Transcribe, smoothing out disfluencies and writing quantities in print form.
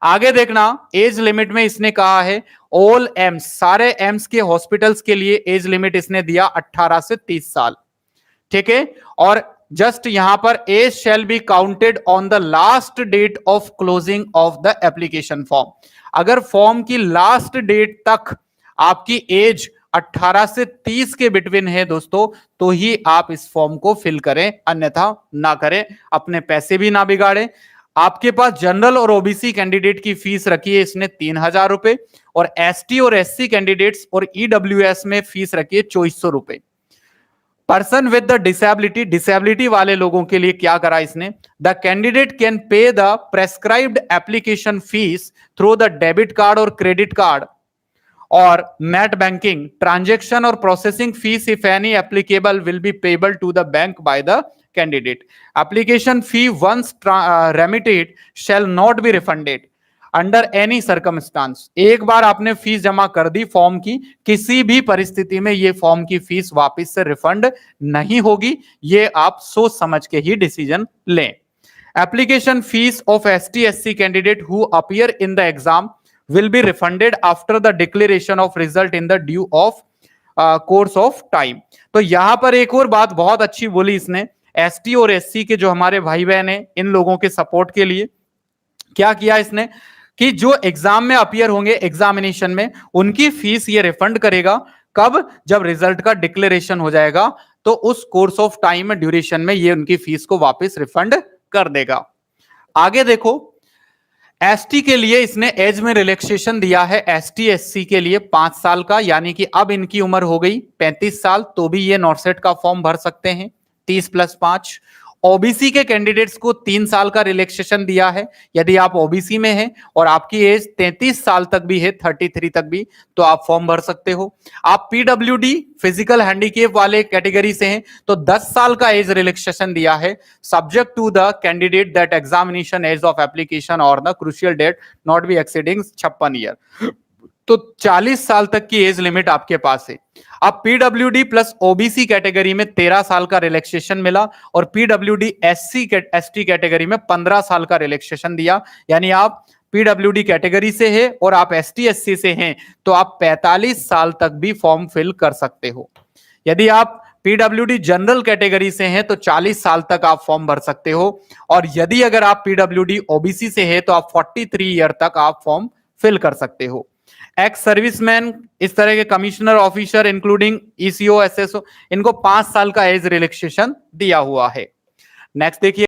आगे देखना, age limit में इसने कहा है ऑल एम्स, सारे एम्स के हॉस्पिटल्स के लिए एज लिमिट इसने दिया 18 से 30 साल। ठीक है, और जस्ट यहां पर age shall be counted on the last date of closing of the application form. अगर फॉर्म की लास्ट डेट तक आपकी एज 18 से 30 के बिटवीन है दोस्तों, तो ही आप इस फॉर्म को फिल करें, अन्यथा ना करें, अपने पैसे भी ना बिगाड़ें। आपके पास जनरल और ओबीसी कैंडिडेट की फीस रखी है इसने 3,000 रुपए, और एसटी और एससी कैंडिडेट्स और ईडब्ल्यूएस में फीस रखी है 2400 रुपए। Person with the disability, disability वाले लोगों के लिए क्या करा इसने, the candidate can pay the prescribed application fees through the debit card और क्रेडिट कार्ड और नेट बैंकिंग ट्रांजेक्शन और processing fees if any applicable will be payable to the bank by the candidate. Application fee once remitted shall not be refunded under any circumstances. एक बार आपने fees जमा कर the form की, किसी भी परिस्थिति में ये फॉर्म की फीस वापस से रिफंड नहीं होगी, ये आप सोच समझ के ही डिसीजन लें। Application fees of ST SC candidate who appear in the exam will be refunded after the declaration of result in the due of course of time। तो यहां पर एक और बात बहुत अच्छी बोली इसने, एसटी और एससी के जो हमारे भाई बहन हैं, इन लोगों के सपोर्ट के लिए क्या किया इसने कि जो एग्जाम में अपीयर होंगे, एग्जामिनेशन में, उनकी फीस ये रिफंड करेगा। कब? जब रिजल्ट का डिक्लेरेशन हो जाएगा, तो उस कोर्स ऑफ टाइम में, ड्यूरेशन में ये उनकी फीस को वापस रिफंड कर देगा। आगे देखो, एसटी के लिए इसने एज में रिलैक्सेशन दिया है, एसटी एससी के लिए 5 साल का, यानी कि अब इनकी उम्र हो गई 35 साल, तो भी ये नॉर्सेट का फॉर्म भर सकते हैं, 30 + 5। ओबीसी के कैंडिडेट्स को 3 साल का रिलैक्सेशन दिया है, यदि आप ओबीसी में हैं और आपकी एज 33 साल तक भी है, 33 तक भी, तो आप फॉर्म भर सकते हो। आप पीडब्ल्यूडी फिजिकल हैंडीकेप वाले कैटेगरी से हैं तो 10 साल का एज रिलैक्सेशन दिया है, subject to the candidate that examination age of application और the crucial date not be exceeding 56 year. तो 40 साल तक की एज लिमिट आपके पास है। अब पीडब्ल्यूडी प्लस ओबीसी कैटेगरी में 13 साल का रिलैक्सेशन मिला, और पीडब्ल्यूडी एसटी कैटेगरी में 15 साल का रिलैक्सेशन दिया। यानी आप पीडब्ल्यूडी कैटेगरी से हैं और आप एसटी एससी से हैं, तो आप 45 साल तक भी फॉर्म फिल कर सकते हो। यदि आप पीडब्ल्यूडी जनरल कैटेगरी से हैं तो 40 साल तक आप फॉर्म भर सकते हो, और यदि अगर आप पीडब्ल्यूडी ओबीसी से हैं तो आप 43 ईयर तक आप फॉर्म फिल कर सकते हो। एक्स सर्विसमैन, इस तरह के commissioner officer including eco SSO, इनको 5 साल का एज रिलैक्सेशन दिया हुआ है। नेक्स्ट देखिए,